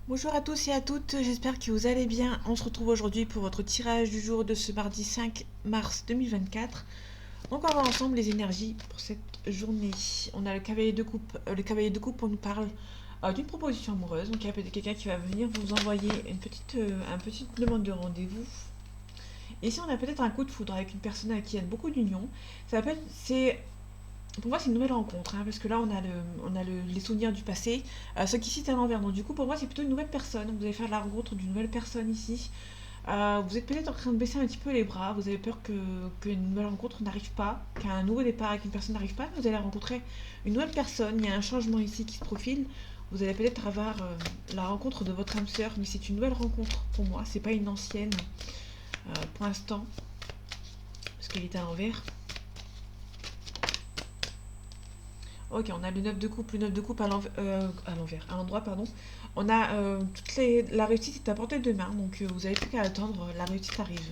Bonjour à tous et à toutes, j'espère que vous allez bien. On se retrouve aujourd'hui pour votre tirage du jour de ce mardi 5 mars 2024. Donc on va voir ensemble les énergies pour cette journée. On a le cavalier de coupe. Le cavalier de coupe, on nous parle d'une proposition amoureuse. Donc il y a peut-être quelqu'un qui va venir vous envoyer une petite demande de rendez-vous. Et si on a peut-être un coup de foudre avec une personne avec qui il y a beaucoup d'union, ça peut être, c'est pour moi, c'est une nouvelle rencontre, hein, parce que là, les souvenirs du passé. Ce qui cite à l'envers. Donc, du coup, pour moi, c'est plutôt une nouvelle personne. Vous allez faire la rencontre d'une nouvelle personne ici. Vous êtes peut-être en train de baisser un petit peu les bras. Vous avez peur qu'une nouvelle rencontre n'arrive pas, qu'un nouveau départ avec une personne n'arrive pas. Vous allez rencontrer une nouvelle personne. Il y a un changement ici qui se profile. Vous allez peut-être avoir la rencontre de votre âme sœur, mais c'est une nouvelle rencontre pour moi. C'est pas une ancienne pour l'instant, parce qu'elle est à l'envers. Ok, on a le 9 de coupe, à l'envers, à l'endroit, pardon. On a la réussite est à portée de main, donc vous avez plus qu'à attendre, la réussite arrive.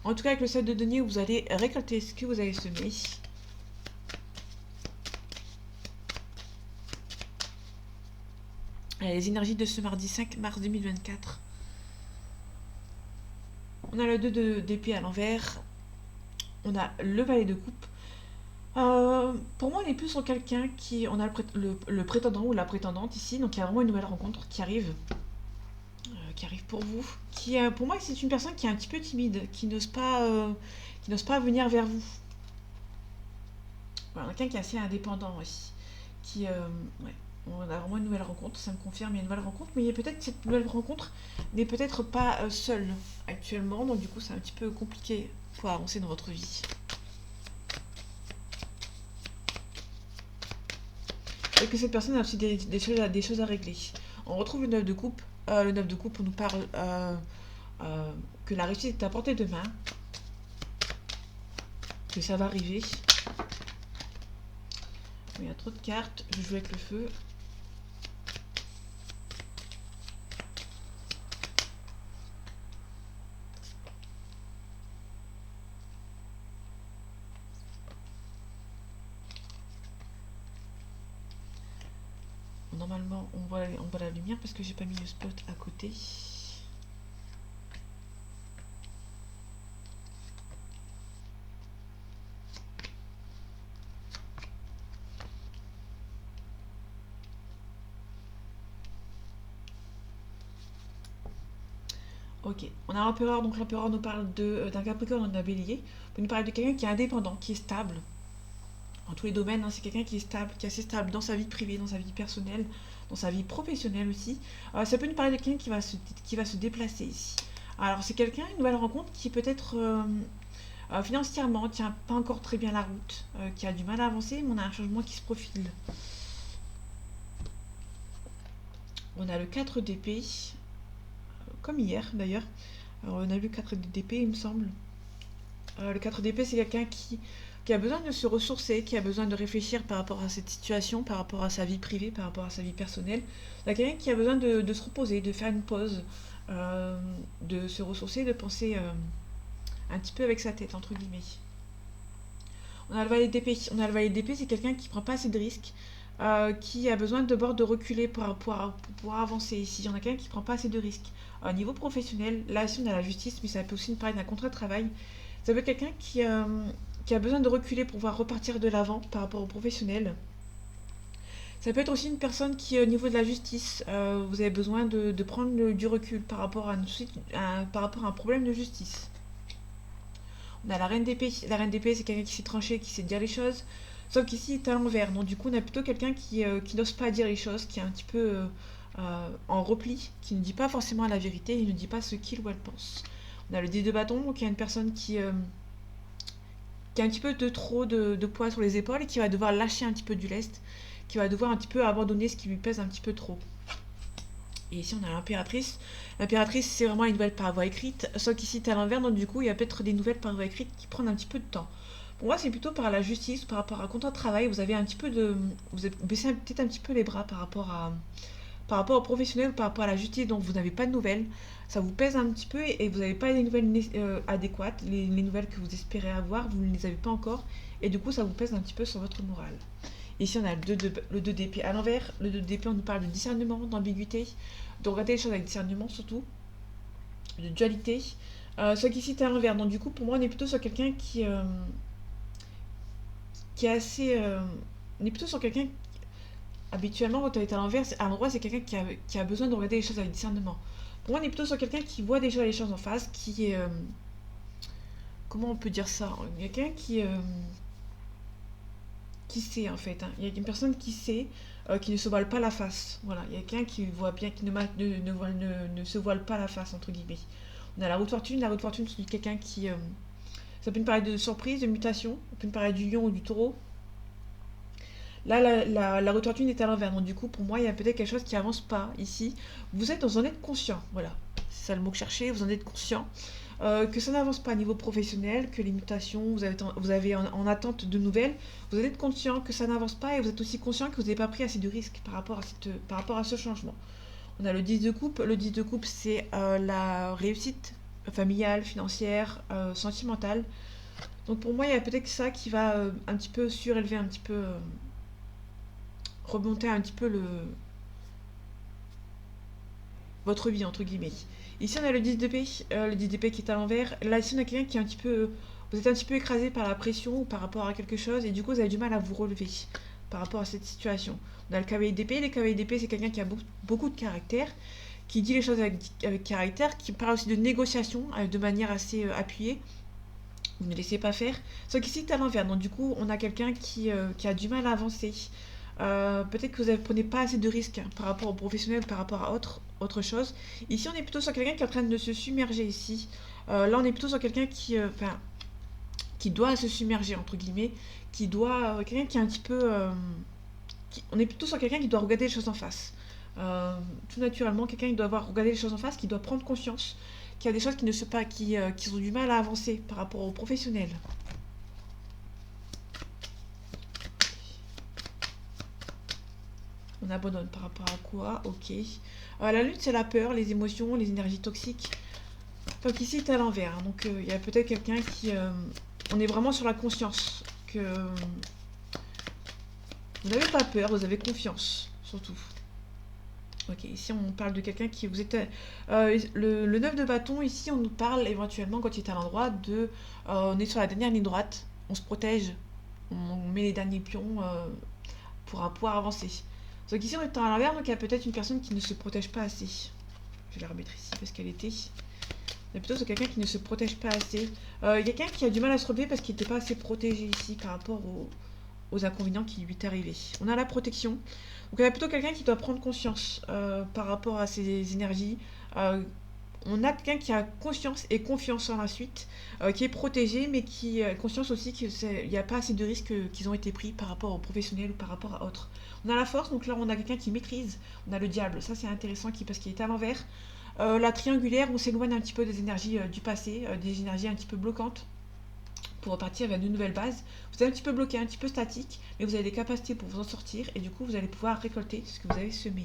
En tout cas, avec le 7 de denier, vous allez récolter ce que vous avez semé. Les énergies de ce mardi 5 mars 2024. On a le 2 d'épée à l'envers. On a le valet de coupe. Pour moi, on est plus sur quelqu'un qui. On a le prétendant ou la prétendante ici, donc il y a vraiment une nouvelle rencontre qui arrive pour vous. Pour moi, c'est une personne qui est un petit peu timide, qui n'ose pas venir vers vous. Voilà, quelqu'un qui est assez indépendant aussi. Ouais, on a vraiment une nouvelle rencontre, ça me confirme, il y a une nouvelle rencontre, mais peut-être cette nouvelle rencontre n'est peut-être pas seule actuellement, donc du coup, c'est un petit peu compliqué pour avancer dans votre vie. Et que cette personne a aussi des choses à régler. On retrouve le 9 de coupe. Le 9 de coupe, on nous parle euh, que la réussite est à portée de main, que ça va arriver. Il y a trop de cartes, je joue avec le feu. Normalement, on voit la lumière parce que j'ai pas mis le spot à côté. Ok, on a l'empereur, donc l'empereur nous parle d'un capricorne et d'un bélier. Il nous parle de quelqu'un qui est indépendant, qui est stable. En tous les domaines, hein, c'est quelqu'un qui est stable, qui est assez stable dans sa vie privée, dans sa vie personnelle, dans sa vie professionnelle aussi. Ça peut nous parler de quelqu'un qui va se déplacer ici. Alors c'est quelqu'un, une nouvelle rencontre qui peut-être financièrement tient pas encore très bien la route, qui a du mal à avancer, mais on a un changement qui se profile. On a le 4 d'épée, comme hier d'ailleurs. Alors, on a vu 4 d'épée, il me semble. Le 4 d'épée, c'est quelqu'un qui a besoin de se ressourcer, qui a besoin de réfléchir par rapport à cette situation, par rapport à sa vie privée, par rapport à sa vie personnelle. Il y a quelqu'un qui a besoin de se reposer, de faire une pause, de se ressourcer, de penser un petit peu avec sa tête, entre guillemets. On a le valet d'épée. On a le valet d'épée, c'est quelqu'un qui prend pas assez de risques, qui a besoin de reculer pour pouvoir avancer ici. Il y en a quelqu'un qui prend pas assez de risques. Au niveau professionnel, là aussi on a la justice, mais ça peut aussi nous parler d'un contrat de travail. Ça peut être quelqu'un qui a besoin de reculer pour pouvoir repartir de l'avant par rapport au professionnel. Ça peut être aussi une personne qui, au niveau de la justice, vous avez besoin de prendre du recul par rapport par rapport à un problème de justice. On a la reine d'épée. La reine d'épée, c'est quelqu'un qui sait trancher, qui sait dire les choses. Sauf qu'ici, il est à l'envers. Donc, du coup, on a plutôt quelqu'un qui n'ose pas dire les choses, qui est un petit peu en repli, qui ne dit pas forcément la vérité, il ne dit pas ce qu'il ou elle pense. On a le dé de bâton, donc il y a une personne qui a un petit peu de trop de poids sur les épaules et qui va devoir lâcher un petit peu du lest, qui va devoir un petit peu abandonner ce qui lui pèse un petit peu trop. Et ici, on a l'impératrice. L'impératrice, c'est vraiment une nouvelle par voie écrite, sauf qu'ici, c'est à l'envers, donc du coup, il y a peut-être des nouvelles par voie écrite qui prennent un petit peu de temps. Pour moi, c'est plutôt par la justice, par rapport à un contrat de travail, vous avez un petit peu de. Vous baissez peut-être un petit peu les bras par rapport au professionnel, par rapport à la justice, donc vous n'avez pas de nouvelles. Ça vous pèse un petit peu et vous n'avez pas les nouvelles adéquates, les nouvelles que vous espérez avoir, vous ne les avez pas encore, et du coup, ça vous pèse un petit peu sur votre morale. Ici, on a le 2 d'épée à l'envers. Le 2 d'épée, on nous parle de discernement, d'ambiguïté, de regarder les choses avec discernement surtout, de dualité. Ce qui ici est à l'envers. Donc du coup, pour moi, on est plutôt sur quelqu'un qui est assez... on est plutôt sur quelqu'un... Habituellement, quand on est à l'envers, à l'endroit, c'est quelqu'un qui a besoin de regarder les choses avec discernement. Pour moi, on est plutôt sur quelqu'un qui voit déjà les choses en face, qui est... comment on peut dire ça? Quelqu'un qui sait en fait, hein. Il y a une personne qui sait, qui ne se voile pas la face. Voilà, il y a quelqu'un qui voit bien, qui ne se voile pas la face, entre guillemets. On a la roue de fortune. La roue de fortune, c'est quelqu'un qui... ça peut nous parler de surprise, de mutation. Ça peut nous parler du lion ou du taureau. Là, la roue de fortune est à l'envers. Donc, du coup, pour moi, il y a peut-être quelque chose qui avance pas ici. Vous en êtes conscient. Voilà. C'est ça le mot que je cherchais. Vous en êtes conscient. Que ça n'avance pas à niveau professionnel, que les mutations, vous avez en attente de nouvelles. Vous êtes conscient que ça n'avance pas et vous êtes aussi conscient que vous n'avez pas pris assez de risques par rapport à ce changement. On a le 10 de coupe. Le 10 de coupe, c'est la réussite familiale, financière, sentimentale. Donc pour moi, il y a peut-être ça qui va un petit peu surélever, un petit peu remonter un petit peu votre vie, entre guillemets. Ici, on a le 10 d'épée, le 10 d'épée qui est à l'envers. Là, ici, on a quelqu'un qui est un petit peu... Vous êtes un petit peu écrasé par la pression ou par rapport à quelque chose, et du coup, vous avez du mal à vous relever par rapport à cette situation. On a le cavalier d'épée. Le cavalier d'épée, c'est quelqu'un qui a beaucoup de caractère, qui dit les choses avec caractère, qui parle aussi de négociation de manière assez appuyée. Vous ne laissez pas faire. Sauf qu'ici, c'est à l'envers. Donc, du coup, on a quelqu'un qui a du mal à avancer. Peut-être que vous ne prenez pas assez de risques par rapport au professionnel, par rapport à autre chose. Ici, on est plutôt sur quelqu'un qui est en train de se submerger ici. Là, on est plutôt sur quelqu'un qui doit se submerger, entre guillemets, quelqu'un qui est un petit peu... on est plutôt sur quelqu'un qui doit regarder les choses en face. Tout naturellement, quelqu'un qui doit regarder les choses en face, qui doit prendre conscience qu'il y a des choses qui ne se pas, qui ont du mal à avancer par rapport au professionnel. On abandonne par rapport à quoi? Ok. La lutte, c'est la peur, les émotions, les énergies toxiques. Donc ici, c'est à l'envers, hein. Donc il y a peut-être quelqu'un qui... on est vraiment sur la conscience. Que vous n'avez pas peur, vous avez confiance, surtout. Ok, ici on parle de quelqu'un qui... Vous êtes... le 9 de bâton, ici on nous parle éventuellement, quand il est à l'endroit, de... on est sur la dernière ligne droite, on se protège, on met les derniers pions pour pouvoir avancer. Donc ici on est à l'envers, donc il y a peut-être une personne qui ne se protège pas assez. Je vais la remettre ici parce qu'elle était... Il y a plutôt sur quelqu'un qui ne se protège pas assez. Il y a quelqu'un qui a du mal à se relever parce qu'il n'était pas assez protégé ici par rapport aux inconvénients qui lui est arrivé. On a la protection. Donc il y a plutôt quelqu'un qui doit prendre conscience par rapport à ses énergies. On a quelqu'un qui a conscience et confiance en la suite, qui est protégé, mais qui a conscience aussi qu'il n'y a pas assez de risques qu'ils ont été pris par rapport aux professionnels ou par rapport à autres. On a la force, donc là on a quelqu'un qui maîtrise. On a le diable, ça c'est intéressant parce qu'il est à l'envers. La triangulaire, on s'éloigne un petit peu des énergies du passé, des énergies un petit peu bloquantes, pour repartir vers de nouvelles bases. Vous êtes un petit peu bloqué, un petit peu statique, mais vous avez des capacités pour vous en sortir, et du coup vous allez pouvoir récolter ce que vous avez semé.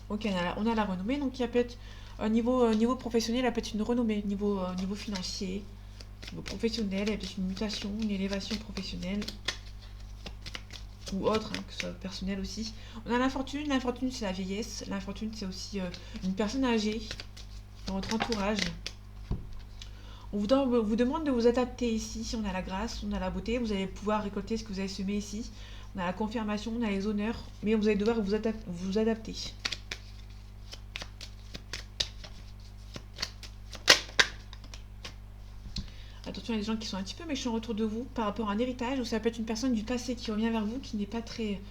Ok, on a la renommée, donc il y a peut-être niveau professionnel, il y a peut-être une renommée, niveau financier, niveau professionnel, il y a peut-être une mutation, une élévation professionnelle, ou autre, hein, que ce soit personnel aussi. On a l'infortune c'est la vieillesse, l'infortune c'est aussi une personne âgée dans votre entourage. On vous demande de vous adapter ici. On a la grâce, on a la beauté, vous allez pouvoir récolter ce que vous avez semé ici. On a la confirmation, on a les honneurs, mais vous allez devoir vous adapter. Attention, il y a des gens qui sont un petit peu méchants autour de vous par rapport à un héritage, ou ça peut être une personne du passé qui revient vers vous qui n'est pas très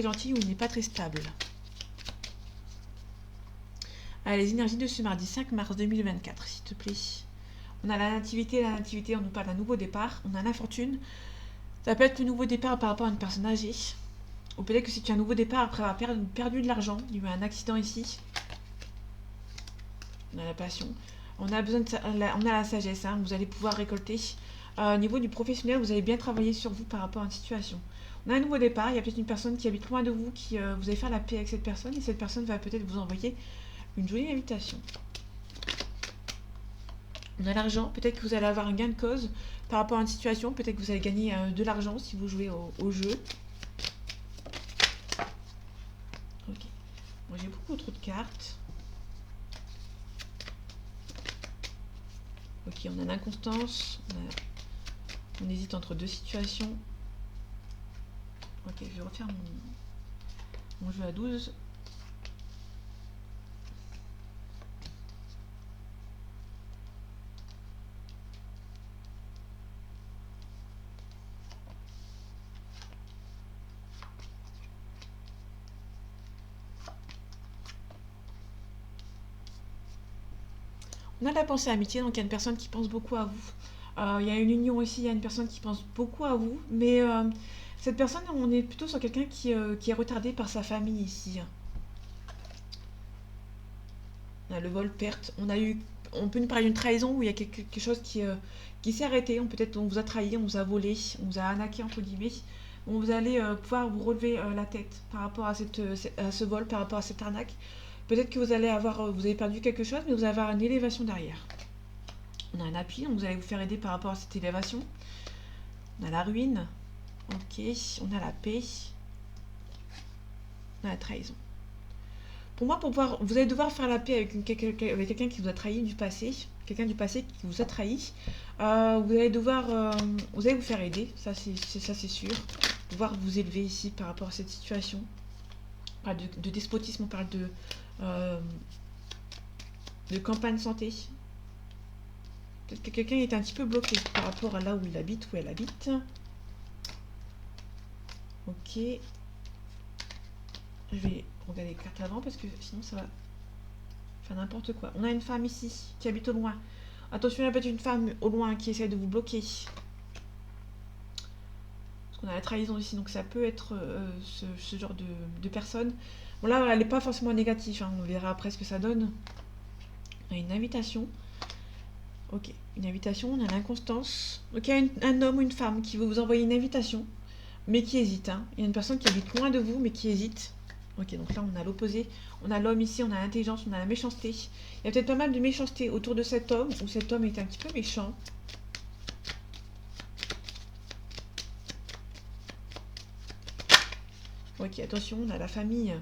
gentille ou n'est pas très stable. Allez, les énergies de ce mardi 5 mars 2024, s'il te plaît. On a la nativité, on nous parle d'un nouveau départ. On a l'infortune, ça peut être le nouveau départ par rapport à une personne âgée. Ou peut-être que c'est un nouveau départ après avoir perdu de l'argent. Il y a eu un accident ici. On a la passion. On a la sagesse, hein. Vous allez pouvoir récolter. Au niveau du professionnel, vous allez bien travailler sur vous par rapport à une situation. On a un nouveau départ, il y a peut-être une personne qui habite loin de vous, qui vous allez faire la paix avec cette personne, et cette personne va peut-être vous envoyer une jolie invitation. On a l'argent, peut-être que vous allez avoir un gain de cause par rapport à une situation, peut-être que vous allez gagner de l'argent si vous jouez au jeu. Ok, bon, j'ai beaucoup trop de cartes. Ok, on a l'inconstance, on hésite entre deux situations. Ok, je vais refaire mon jeu à 12. On a la pensée amitié, donc il y a une personne qui pense beaucoup à vous. Il y a une union aussi, il y a une personne qui pense beaucoup à vous, mais cette personne, on est plutôt sur quelqu'un qui est retardé par sa famille ici. On a le vol, perte. On peut nous parler d'une trahison où il y a quelque chose qui s'est arrêté. Peut-être on vous a trahi, on vous a volé, on vous a arnaqué entre guillemets. Bon, vous allez pouvoir vous relever la tête par rapport à ce vol, par rapport à cette arnaque. Peut-être que vous avez perdu quelque chose, mais vous allez avoir une élévation derrière. On a un appui, donc vous allez vous faire aider par rapport à cette élévation. On a la ruine. Ok, on a la paix. On a la trahison. Pour moi, vous allez devoir faire la paix avec quelqu'un qui vous a trahi du passé, quelqu'un du passé qui vous a trahi. Vous allez vous faire aider, ça c'est sûr. Devoir vous élever ici par rapport à cette situation. On parle de despotisme, on parle de campagne santé. Peut-être que quelqu'un est un petit peu bloqué par rapport à là où il habite, où elle habite. Ok. Je vais regarder les cartes avant parce que sinon ça va faire n'importe quoi. On a une femme ici qui habite au loin. Attention, il y a peut-être une femme au loin qui essaie de vous bloquer. Parce qu'on a la trahison ici, donc ça peut être ce genre de personne. Bon là, elle n'est pas forcément négative, hein. On verra après ce que ça donne. On a une invitation. Ok, une invitation, on a l'inconstance. Donc il y a un homme ou une femme qui veut vous envoyer une invitation, mais qui hésite. Hein. Il y a une personne qui habite loin de vous, mais qui hésite. Ok, donc là on a l'opposé. On a l'homme ici, on a l'intelligence, on a la méchanceté. Il y a peut-être pas mal de méchanceté autour de cet homme, où cet homme est un petit peu méchant. Ok, attention, on a la famille.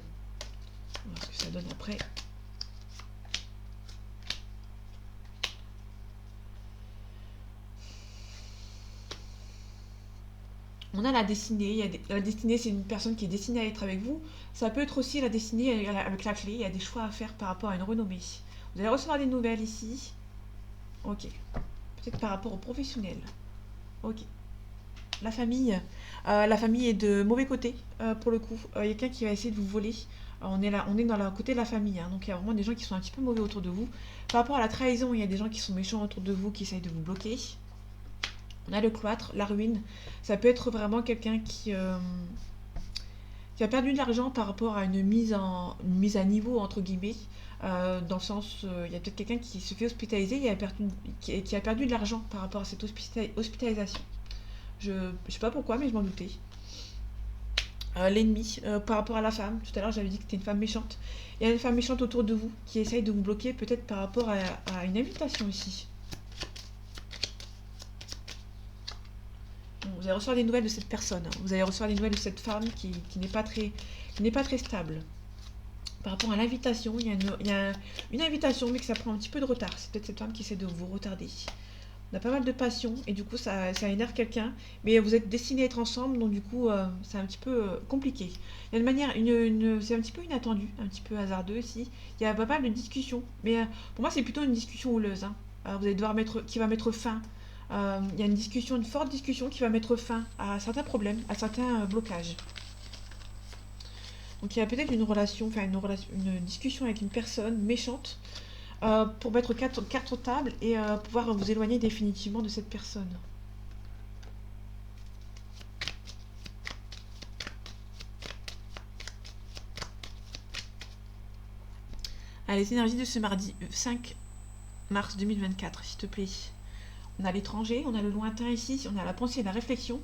On va voir ce que ça donne après. On a la destinée. La destinée, c'est une personne qui est destinée à être avec vous. Ça peut être aussi la destinée avec la clé. Il y a des choix à faire par rapport à une renommée. Vous allez recevoir des nouvelles ici. Ok. Peut-être par rapport au professionnel. Ok. La famille. La famille est de mauvais côté, pour le coup. Il y a quelqu'un qui va essayer de vous voler. On est dans le côté de la famille. Hein. Donc il y a vraiment des gens qui sont un petit peu mauvais autour de vous. Par rapport à la trahison, il y a des gens qui sont méchants autour de vous, qui essayent de vous bloquer. On a le cloître, la ruine. Ça peut être vraiment quelqu'un qui a perdu de l'argent par rapport à une mise à niveau, entre guillemets. Dans le sens, il y a peut-être quelqu'un qui se fait hospitaliser qui a perdu de l'argent par rapport à cette hospitalisation. Je ne sais pas pourquoi, mais je m'en doutais. L'ennemi, par rapport à la femme. Tout à l'heure, j'avais dit que c'était une femme méchante. Il y a une femme méchante autour de vous qui essaye de vous bloquer, peut-être par rapport à une invitation ici. Bon, vous allez recevoir des nouvelles de cette personne. Hein. Vous allez recevoir des nouvelles de cette femme qui n'est pas très stable. Par rapport à l'invitation, il y a une invitation, mais que ça prend un petit peu de retard. C'est peut-être cette femme qui essaie de vous retarder. On a pas mal de passion, et du coup, ça énerve quelqu'un. Mais vous êtes destinés à être ensemble, donc du coup, c'est un petit peu compliqué. Il y a une manière, c'est un petit peu inattendu, un petit peu hasardeux aussi. Il y a pas mal de discussions. Mais pour moi, c'est plutôt une discussion houleuse. Hein. Vous allez devoir qui va mettre fin. Il y a une forte discussion qui va mettre fin à certains problèmes, à certains blocages. Donc il y a peut-être une discussion avec une personne méchante pour mettre carte sur table et pouvoir vous éloigner définitivement de cette personne. Allez, les énergies de ce mardi 5 mars 2024, s'il te plaît. On a l'étranger, on a le lointain ici, on a la pensée et la réflexion.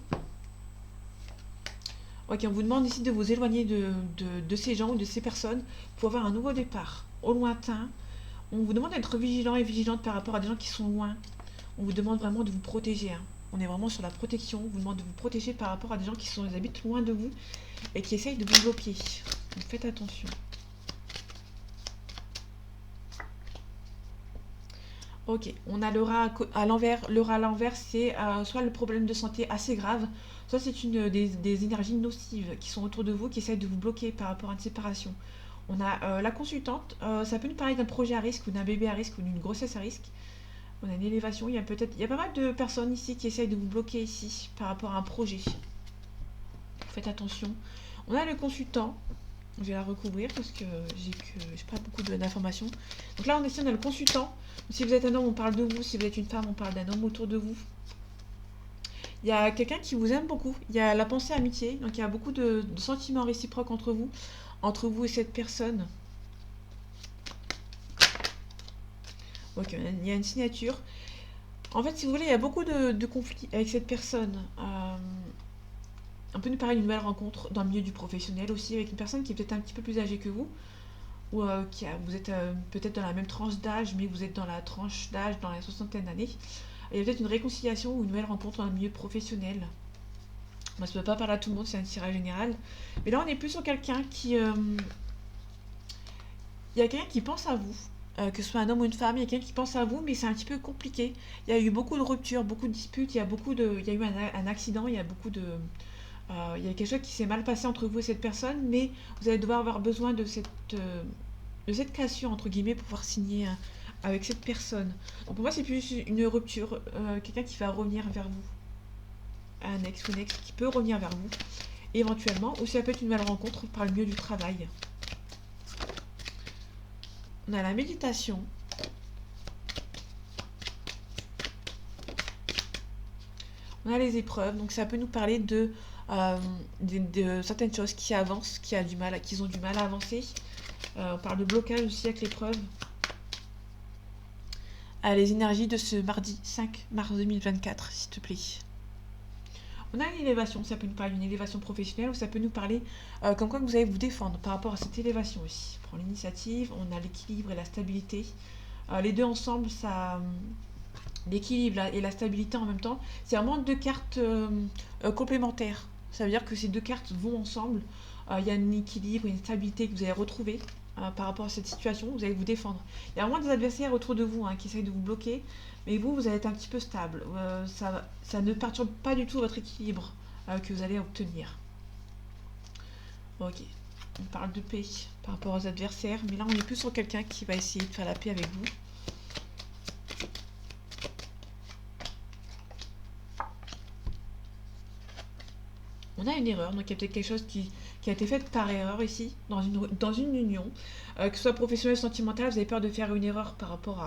Ok, on vous demande ici de vous éloigner de ces gens ou de ces personnes pour avoir un nouveau départ au lointain. On vous demande d'être vigilant et vigilante par rapport à des gens qui sont loin. On vous demande vraiment de vous protéger, hein. On est vraiment sur la protection. On vous demande de vous protéger par rapport à des gens qui habitent loin de vous et qui essayent de vous bloquer. Donc faites attention. Ok, on a le rat à l'envers. Le rat à l'envers, c'est soit le problème de santé assez grave, soit c'est une des énergies nocives qui sont autour de vous, qui essayent de vous bloquer par rapport à une séparation. On a la consultante, ça peut nous parler d'un projet à risque ou d'un bébé à risque ou d'une grossesse à risque. On a une élévation, il y a pas mal de personnes ici qui essayent de vous bloquer ici par rapport à un projet. Faites attention. On a le consultant, je vais la recouvrir parce que j'ai pas beaucoup d'informations. Donc là, on a le consultant. Si vous êtes un homme, on parle de vous. Si vous êtes une femme, on parle d'un homme autour de vous. Il y a quelqu'un qui vous aime beaucoup. Il y a la pensée amitié. Donc il y a beaucoup de sentiments réciproques entre vous et cette personne. Ok, il y a une signature. En fait, si vous voulez, il y a beaucoup de conflits avec cette personne. On peut nous parler d'une nouvelle rencontre dans le milieu du professionnel aussi, avec une personne qui est peut-être un petit peu plus âgée que vous, ou vous êtes peut-être dans la même tranche d'âge, mais vous êtes dans la tranche d'âge dans la soixantaine d'années. Il y a peut-être une réconciliation ou une nouvelle rencontre dans le milieu professionnel. Moi, ça ne peut pas parler à tout le monde, c'est un tirage général. Mais là, on est plus sur quelqu'un qui... Il y a quelqu'un qui pense à vous, que ce soit un homme ou une femme, il y a quelqu'un qui pense à vous, mais c'est un petit peu compliqué. Il y a eu beaucoup de ruptures, beaucoup de disputes, il y a eu un accident, il y a beaucoup de... il y a quelque chose qui s'est mal passé entre vous et cette personne, mais vous allez devoir avoir besoin de cette cassure, entre guillemets, pour pouvoir signer avec cette personne. Donc pour moi, c'est plus une rupture, quelqu'un qui va revenir vers vous. Un ex ou une ex qui peut revenir vers vous, éventuellement, ou ça peut être une nouvelle rencontre par le milieu du travail. On a la méditation. On a les épreuves, donc ça peut nous parler de certaines choses qui avancent, qui ont du mal à avancer. On parle de blocage aussi avec l'épreuve. Les énergies de ce mardi 5 mars 2024, s'il te plaît. On a une élévation, ça peut nous parler d'une élévation professionnelle ou ça peut nous parler comme quoi vous allez vous défendre par rapport à cette élévation aussi. On prend l'initiative, on a l'équilibre et la stabilité. Les deux ensemble, l'équilibre et la stabilité en même temps, c'est vraiment deux cartes complémentaires. Ça veut dire que ces deux cartes vont ensemble. Il y a un équilibre et une stabilité que vous allez retrouver par rapport à cette situation. Vous allez vous défendre. Il y a vraiment des adversaires autour de vous qui essayent de vous bloquer. Mais vous allez être un petit peu stable. Ça ne perturbe pas du tout votre équilibre que vous allez obtenir. Ok. On parle de paix par rapport aux adversaires. Mais là, on est plus sur quelqu'un qui va essayer de faire la paix avec vous. On a une erreur, donc il y a peut-être quelque chose qui a été fait par erreur ici, dans une union. Que ce soit professionnel ou sentimental, vous avez peur de faire une erreur par rapport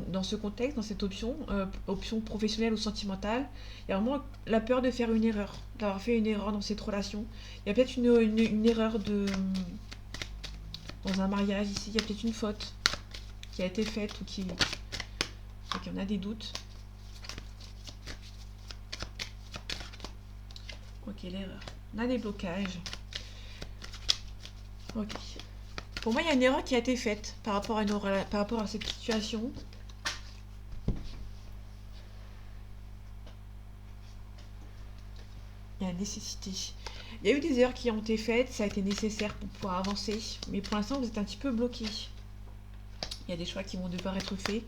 dans ce contexte, dans cette option, option professionnelle ou sentimentale. Il y a vraiment la peur de faire une erreur, d'avoir fait une erreur dans cette relation. Il y a peut-être une erreur dans un mariage ici, il y a peut-être une faute qui a été faite ou qui... Donc on a des doutes. Ok, l'erreur. On a des blocages. Ok. Pour moi, il y a une erreur qui a été faite par rapport à cette situation. Il y a nécessité. Il y a eu des erreurs qui ont été faites, ça a été nécessaire pour pouvoir avancer. Mais pour l'instant, vous êtes un petit peu bloqué. Il y a des choix qui vont devoir être faits.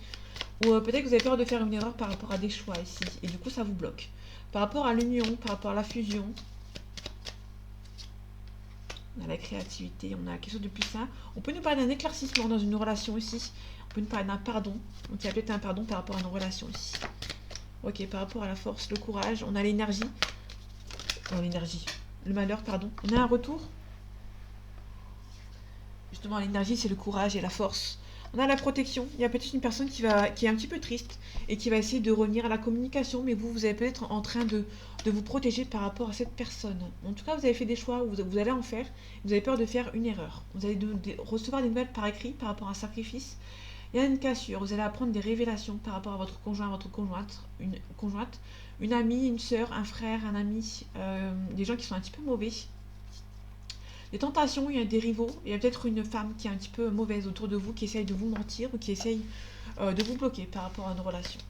Ou peut-être que vous avez peur de faire une erreur par rapport à des choix ici. Et du coup, ça vous bloque. Par rapport à l'union, par rapport à la fusion, on a la créativité, on a quelque chose de plus sain. On peut nous parler d'un éclaircissement dans une relation ici. On peut nous parler d'un pardon. Donc il y a peut-être un pardon par rapport à une relation ici. Ok, par rapport à la force, le courage, on a l'énergie. L'énergie. Le malheur, pardon. On a un retour. Justement, l'énergie, c'est le courage et la force. On a la protection. Il y a peut-être une personne qui est un petit peu triste et qui va essayer de revenir à la communication, mais vous allez peut-être en train de vous protéger par rapport à cette personne. En tout cas, vous avez fait des choix, vous allez en faire. Vous avez peur de faire une erreur. Vous allez recevoir des nouvelles par écrit par rapport à un sacrifice. Il y a une cassure, vous allez apprendre des révélations par rapport à votre conjoint, votre conjointe, une amie, une sœur, un frère, un ami, des gens qui sont un petit peu mauvais. Des tentations, il y a des rivaux, il y a peut-être une femme qui est un petit peu mauvaise autour de vous, qui essaye de vous mentir ou qui essaye de vous bloquer par rapport à une relation.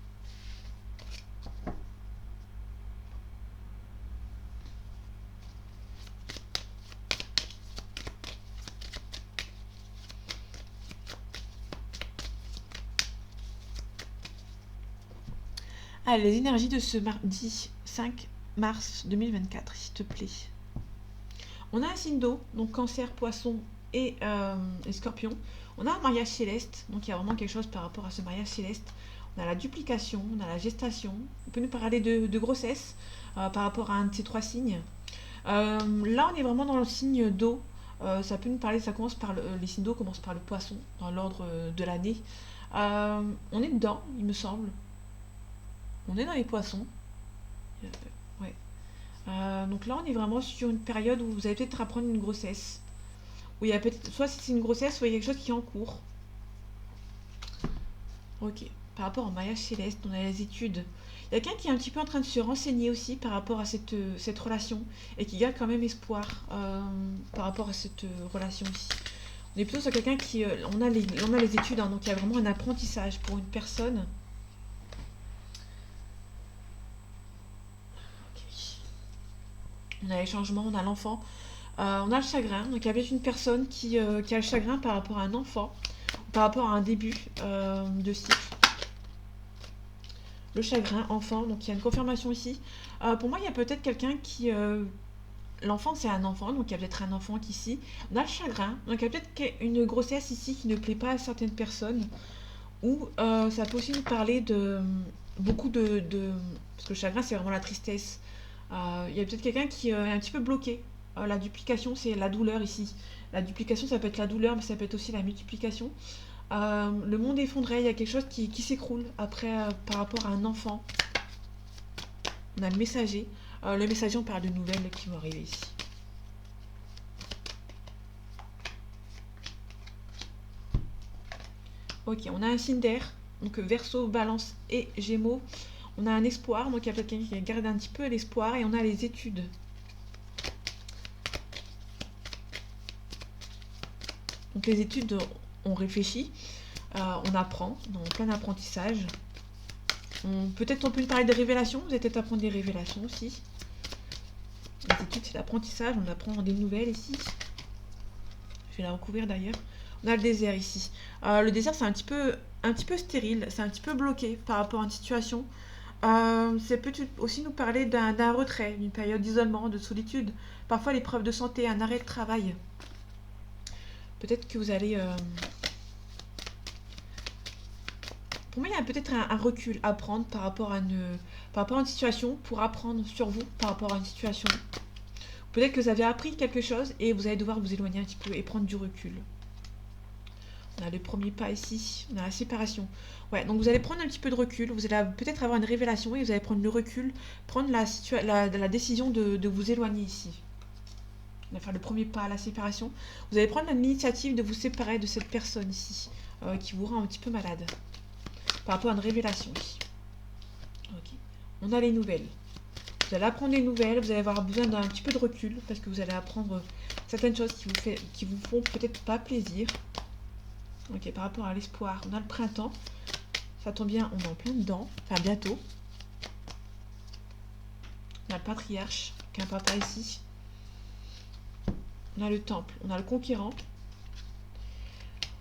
Allez, les énergies de ce mardi 5 mars 2024, s'il te plaît. On a un signe d'eau, donc cancer, poisson et scorpion. On a un mariage céleste, donc il y a vraiment quelque chose par rapport à ce mariage céleste. On a la duplication, on a la gestation. On peut nous parler de grossesse par rapport à un de ces trois signes. Là, on est vraiment dans le signe d'eau. Ça peut nous parler, ça commence par les signes d'eau commencent par le poisson dans l'ordre de l'année. On est dedans, il me semble. On est dans les poissons. Ouais. Donc là, on est vraiment sur une période où vous allez peut-être apprendre une grossesse. Où il y a peut-être, soit c'est une grossesse, soit il y a quelque chose qui est en cours. Ok. Par rapport au mariage céleste, on a les études. Il y a quelqu'un qui est un petit peu en train de se renseigner aussi par rapport à cette relation et qui garde quand même espoir par rapport à cette relation ici. On est plutôt sur quelqu'un qui... on a les études, hein, donc il y a vraiment un apprentissage pour une personne. Ok. On a les changements, on a l'enfant, on a le chagrin. Donc il y a peut-être une personne qui a le chagrin par rapport à un enfant, par rapport à un début de cycle. Le chagrin, enfant, donc il y a une confirmation ici. Pour moi, il y a peut-être quelqu'un qui... l'enfant, c'est un enfant, donc il y a peut-être un enfant qui ici. On a le chagrin, donc il y a peut-être une grossesse ici qui ne plaît pas à certaines personnes. Ou ça peut aussi nous parler de beaucoup parce que le chagrin, c'est vraiment la tristesse. Il y a peut-être quelqu'un qui est un petit peu bloqué. La duplication, c'est la douleur ici. La duplication, ça peut être la douleur, mais ça peut être aussi la multiplication. Le monde effondré, il y a quelque chose qui s'écroule après par rapport à un enfant. On a le messager. Le messager, on parle de nouvelles qui vont arriver ici. Ok, on a un signe d'air. Donc Verseau, Balance et Gémeaux. On a un espoir, donc il y a peut-être quelqu'un qui garde un petit peu l'espoir. Et on a les études. Donc les études, on réfléchit, on apprend, on est en plein apprentissage. Peut-être on peut parler des révélations, vous allez peut-être apprendre des révélations aussi. Les études, c'est l'apprentissage, on apprend des nouvelles ici. Je vais la recouvrir d'ailleurs. On a le désert ici. Le désert, c'est un petit peu stérile, c'est un petit peu bloqué par rapport à une situation. Ça peut aussi nous parler d'un retrait, d'une période d'isolement, de solitude. Parfois l'épreuve de santé, un arrêt de travail. Peut-être que vous allez... Pour moi, il y a peut-être un recul à prendre par rapport à une situation, pour apprendre sur vous par rapport à une situation. Peut-être que vous avez appris quelque chose et vous allez devoir vous éloigner un petit peu et prendre du recul. On a le premier pas ici, on a la séparation. Ouais, donc vous allez prendre un petit peu de recul, vous allez peut-être avoir une révélation et vous allez prendre le recul, prendre la décision de vous éloigner ici. On va faire le premier pas à la séparation. Vous allez prendre l'initiative de vous séparer de cette personne ici, qui vous rend un petit peu malade. Par rapport à une révélation ici. Ok. On a les nouvelles. Vous allez apprendre des nouvelles, vous allez avoir besoin d'un petit peu de recul, parce que vous allez apprendre certaines choses qui vous font peut-être pas plaisir. Ok, par rapport à l'espoir, on a le printemps. Ça tombe bien, on est en plein dedans. Enfin, bientôt. On a le patriarche, qui est un papa ici. On a le temple, on a le conquérant.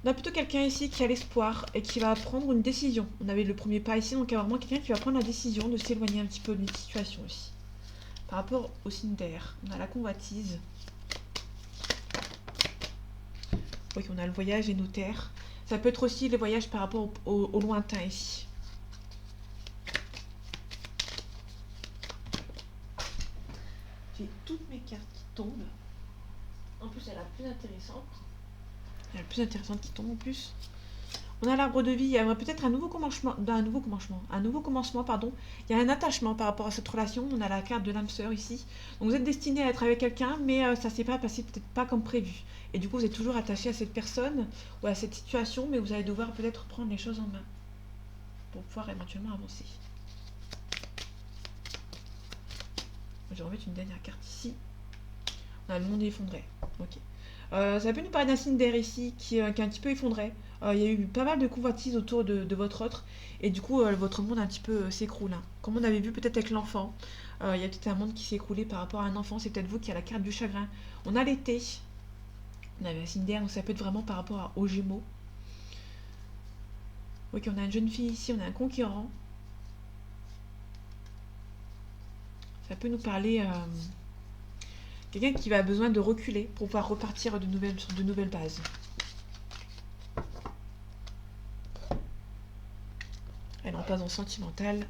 On a plutôt quelqu'un ici qui a l'espoir et qui va prendre une décision. On avait le premier pas ici, donc il y a vraiment quelqu'un qui va prendre la décision de s'éloigner un petit peu d'une situation ici. Par rapport au signe d'air, on a la convoitise. Oui, on a le voyage et notaire. Ça peut être aussi le voyage par rapport au lointain ici. J'ai toutes mes cartes qui tombent. En plus, elle est la plus intéressante. Elle est la plus intéressante qui tombe en plus. On a l'arbre de vie, il y a peut-être un nouveau commencement, pardon. Il y a un attachement par rapport à cette relation. On a la carte de l'âme sœur ici. Donc vous êtes destiné à être avec quelqu'un, mais ça s'est pas passé peut-être pas comme prévu. Et du coup, vous êtes toujours attaché à cette personne ou à cette situation, mais vous allez devoir peut-être prendre les choses en main pour pouvoir éventuellement avancer. Je vais remettre une dernière carte ici. On a le monde effondré. Ok. Ça peut nous parler d'un signe d'air ici qui est un petit peu effondré. Il y a eu pas mal de convoitises autour de votre autre. Et du coup, votre monde un petit peu s'écroule, hein. Comme on avait vu peut-être avec l'enfant. Il y a peut-être un monde qui s'est écroulé par rapport à un enfant. C'est peut-être vous qui a la carte du chagrin. On a l'été. On avait un signe d'air, donc ça peut être vraiment par rapport aux Gémeaux. Ok, on a une jeune fille ici, on a un conquérant. Ça peut nous parler quelqu'un qui va besoin de reculer pour pouvoir repartir sur de nouvelles bases. Elle en passe en sentimental.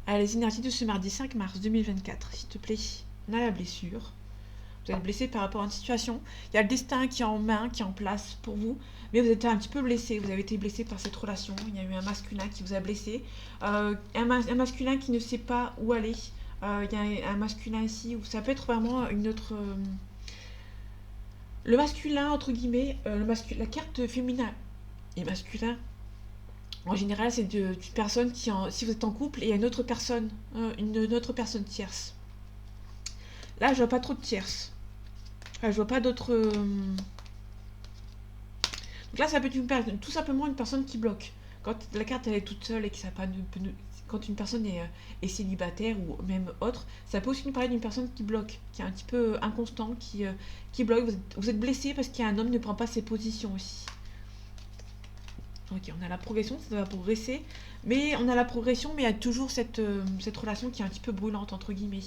Allez, les énergies de ce mardi 5 mars 2024, s'il te plaît. On a la blessure. Vous êtes blessé par rapport à une situation. Il y a le destin qui est en main, qui est en place pour vous. Mais vous êtes un petit peu blessé. Vous avez été blessé par cette relation. Il y a eu un masculin qui vous a blessé. Un masculin qui ne sait pas où aller. Il y a un masculin ici où ça peut être vraiment une autre. Le masculin, entre guillemets, la carte féminin et masculin. En général, c'est d'une personne si vous êtes en couple, et il y a une autre personne tierce. Là, je vois pas trop de tierces. Je vois pas d'autres. Donc là, ça peut être tout simplement une personne qui bloque. Quand la carte elle est toute seule et que ça pas quand une personne est célibataire ou même autre, ça peut aussi nous parler d'une personne qui bloque, qui est un petit peu inconstant, qui bloque. Vous êtes blessé parce qu'il y a un homme qui ne prend pas ses positions aussi. Ok, on a la progression, ça va progresser. Mais on a la progression, mais il y a toujours cette relation qui est un petit peu brûlante, entre guillemets.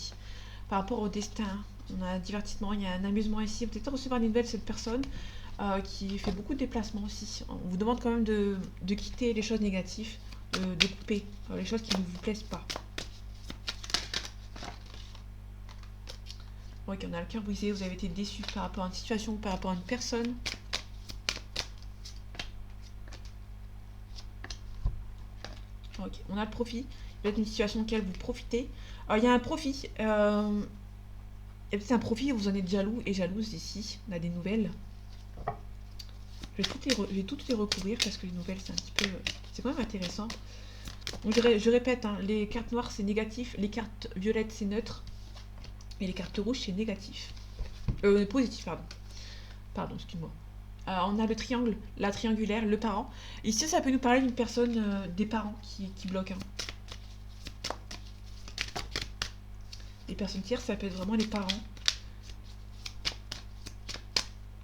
Par rapport au destin, on a un divertissement, il y a un amusement ici. Vous peut-être recevoir des nouvelles de cette personne qui fait beaucoup de déplacements aussi. On vous demande quand même de quitter les choses négatives, de couper les choses qui ne vous plaisent pas. Ok, on a le cœur brisé, vous avez été déçu par rapport à une situation ou par rapport à une personne. Ok, on a le profit. Il peut être une situation dans laquelle vous profitez. Il y a un profit. Il y a peut-être un profit où vous en êtes jaloux et jalouse ici. On a des nouvelles. Je vais toutes les recouvrir parce que les nouvelles, c'est un petit peu. C'est quand même intéressant. Donc, je répète, hein, les cartes noires, c'est négatif. Les cartes violettes, c'est neutre. Et les cartes rouges, c'est négatif. Positif, pardon. Pardon, excuse-moi. On a le triangle, la triangulaire, le parent. Ici, ça peut nous parler d'une personne, des parents qui bloquent. Hein. Les personnes tierces, ça peut être vraiment les parents.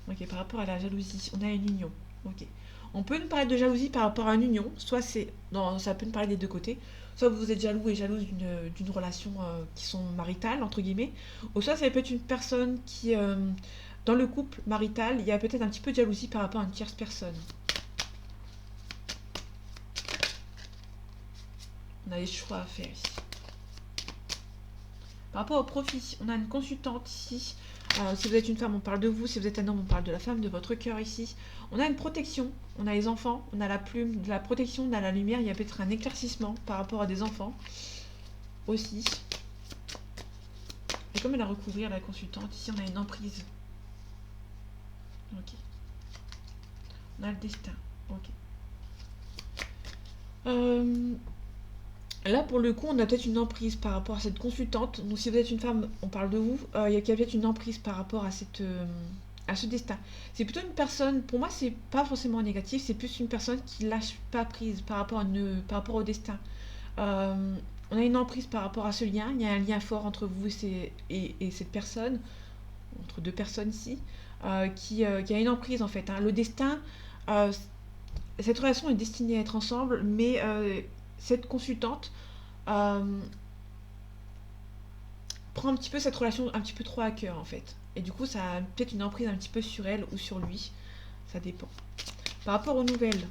Ok, par rapport à la jalousie, on a une union. Ok. On peut nous parler de jalousie par rapport à une union. Soit c'est. Non, ça peut nous parler des deux côtés. Soit vous êtes jaloux et jalouse d'une relation qui sont maritales, entre guillemets. Ou soit ça peut être une personne qui. Dans le couple marital, il y a peut-être un petit peu de jalousie par rapport à une tierce personne. On a des choix à faire ici. Par rapport au profit, on a une consultante ici. Si vous êtes une femme, on parle de vous. Si vous êtes un homme, on parle de la femme, de votre cœur ici. On a une protection. On a les enfants. On a la plume, de la protection, on a la lumière. Il y a peut-être un éclaircissement par rapport à des enfants aussi. Et comme elle a recouvrir la consultante, ici on a une emprise. Ok. On a le destin. Ok. Là, pour le coup, on a peut-être une emprise par rapport à cette consultante. Donc, si vous êtes une femme, on parle de vous. Il y a peut-être une emprise par rapport à à ce destin. C'est plutôt une personne, pour moi, c'est pas forcément négatif, c'est plus une personne qui lâche pas prise par rapport, par rapport au destin. On a une emprise par rapport à ce lien. Il y a un lien fort entre vous et cette personne, entre deux personnes ici, qui a une emprise en fait. Hein. Le destin, cette relation est destinée à être ensemble, mais cette consultante prend un petit peu cette relation un petit peu trop à cœur en fait. Et du coup, ça a peut-être une emprise un petit peu sur elle ou sur lui. Ça dépend. Par rapport aux nouvelles,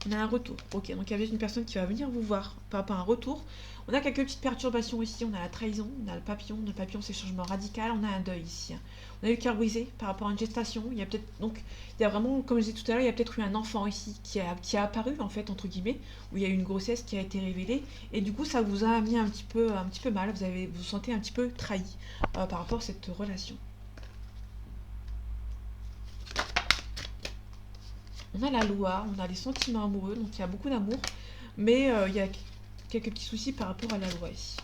On a un retour. Ok, donc il y avait une personne qui va venir vous voir par rapport à un retour. On a quelques petites perturbations ici. On a la trahison, on a le papillon. Le papillon, c'est changement radical. On a un deuil ici. On a eu le cœur brisé par rapport à une gestation. Il y a peut-être donc il y a vraiment, comme je disais tout à l'heure, il y a peut-être eu un enfant ici qui a apparu en fait entre guillemets, où il y a eu une grossesse qui a été révélée et du coup ça vous a mis un petit peu mal. Vous vous sentez un petit peu trahi par rapport à cette relation. On a la loi, on a les sentiments amoureux, donc il y a beaucoup d'amour, mais il y a quelques petits soucis par rapport à la loi ici.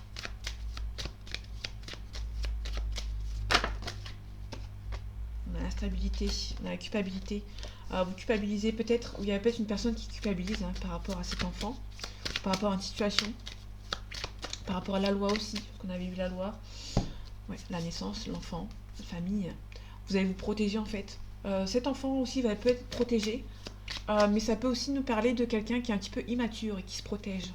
On a l'instabilité, on a la culpabilité. Vous culpabilisez peut-être, ou il y a peut-être une personne qui culpabilise par rapport à cet enfant, par rapport à une situation, par rapport à la loi aussi, qu'on avait vu la loi. Ouais, la naissance, l'enfant, la famille. Vous allez vous protéger en fait. Cet enfant aussi peut être protégé, mais ça peut aussi nous parler de quelqu'un qui est un petit peu immature et qui se protège.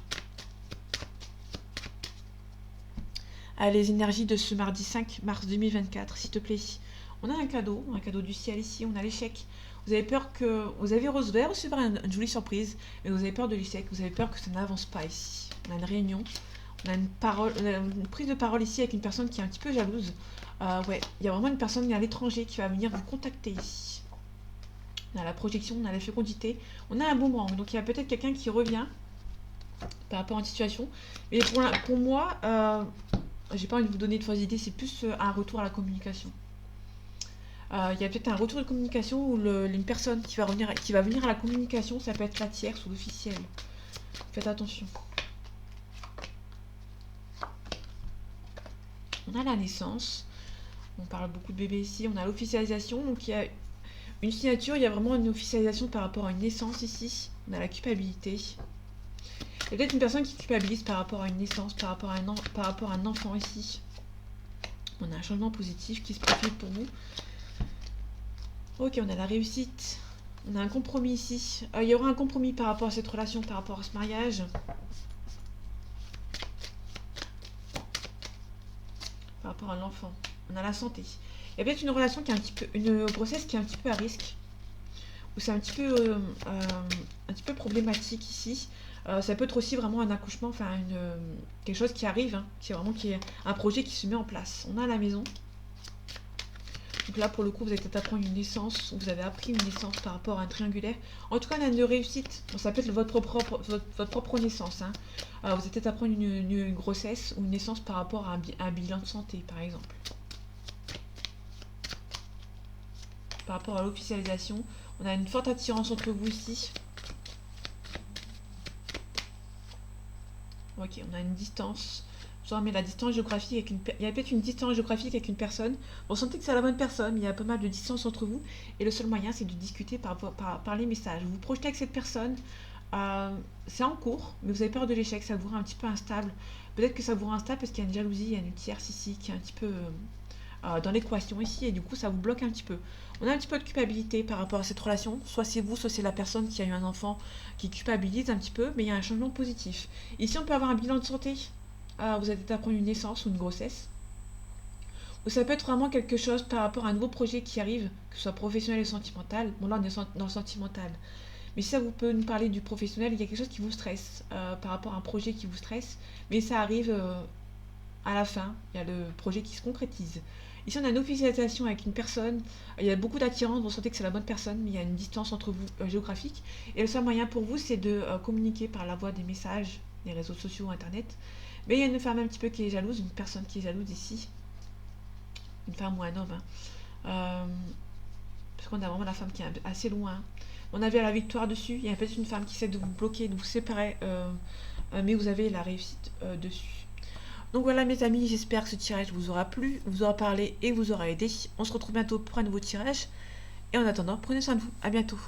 Les énergies de ce mardi 5 mars 2024, s'il te plaît. On a un cadeau du ciel ici, on a l'échec. Vous avez peur que... Vous allez recevoir une jolie surprise, mais vous avez peur de l'échec, vous avez peur que ça n'avance pas ici. On a une réunion, on a une prise de parole ici avec une personne qui est un petit peu jalouse. Ouais, il y a vraiment une personne à l'étranger qui va venir vous contacter ici. On a la projection, on a la fécondité, on a un boomerang. Donc il y a peut-être quelqu'un qui revient par rapport à une situation. Mais pour moi, j'ai pas envie de vous donner de fausses idées, c'est plus un retour à la communication. Il y a peut-être un retour de communication où une personne qui va venir à la communication, ça peut être la tierce ou l'officiel. Faites attention. On a la naissance. On parle beaucoup de bébés ici. On a l'officialisation. Donc il y a une signature, il y a vraiment une officialisation par rapport à une naissance ici. On a la culpabilité. Il y a peut-être une personne qui culpabilise par rapport à une naissance, par rapport à un enfant ici. On a un changement positif qui se profile pour vous. Ok, on a la réussite. On a un compromis ici. Il y aura un compromis par rapport à cette relation, par rapport à ce mariage. Par rapport à l'enfant. On a la santé. Il y a peut-être une relation une grossesse qui est un petit peu à risque. Ou c'est un petit peu problématique ici. Ça peut être aussi vraiment un accouchement, enfin quelque chose qui arrive, hein, qui est un projet qui se met en place. On a la maison. Donc là, pour le coup, vous avez peut-être appris une naissance, ou vous avez appris une naissance par rapport à un triangulaire. En tout cas, on a une réussite. Bon, ça peut être votre propre naissance. Hein. Vous avez peut-être appris une grossesse ou une naissance par rapport à un bilan de santé, par exemple. Par rapport à l'officialisation, on a une forte attirance entre vous ici. Ok, on a une distance. Mais la distance géographique il y a peut-être une distance géographique avec une personne. Vous sentez que c'est la bonne personne, mais il y a pas mal de distance entre vous. Et le seul moyen, c'est de discuter par les messages. Vous vous projetez avec cette personne. C'est en cours, mais vous avez peur de l'échec. Ça vous rend un petit peu instable. Peut-être que ça vous rend instable parce qu'il y a une jalousie, il y a une tierce ici qui est un petit peu dans l'équation ici. Et du coup, ça vous bloque un petit peu. On a un petit peu de culpabilité par rapport à cette relation. Soit c'est vous, soit c'est la personne qui a eu un enfant qui culpabilise un petit peu. Mais il y a un changement positif. Ici, on peut avoir un bilan de santé. Vous allez peut-être apprendre une naissance ou une grossesse. Ou ça peut être vraiment quelque chose par rapport à un nouveau projet qui arrive, que ce soit professionnel et sentimental. Bon, là, on est dans le sentimental. Mais si ça vous peut nous parler du professionnel, il y a quelque chose qui vous stresse par rapport à un projet qui vous stresse. Mais ça arrive à la fin. Il y a le projet qui se concrétise. Ici, on a une officialisation avec une personne. Il y a beaucoup d'attirance. Vous sentez que c'est la bonne personne, mais il y a une distance entre vous géographique. Et le seul moyen pour vous, c'est de communiquer par la voie des messages, des réseaux sociaux, Internet. Mais il y a une femme un petit peu qui est jalouse, une personne qui est jalouse ici. Une femme ou un homme. Parce qu'on a vraiment la femme qui est assez loin. On avait la victoire dessus. Il y a peut-être une femme qui essaie de vous bloquer, de vous séparer. Mais vous avez la réussite dessus. Donc voilà mes amis, j'espère que ce tirage vous aura plu, vous aura parlé et vous aura aidé. On se retrouve bientôt pour un nouveau tirage. Et en attendant, prenez soin de vous. À bientôt.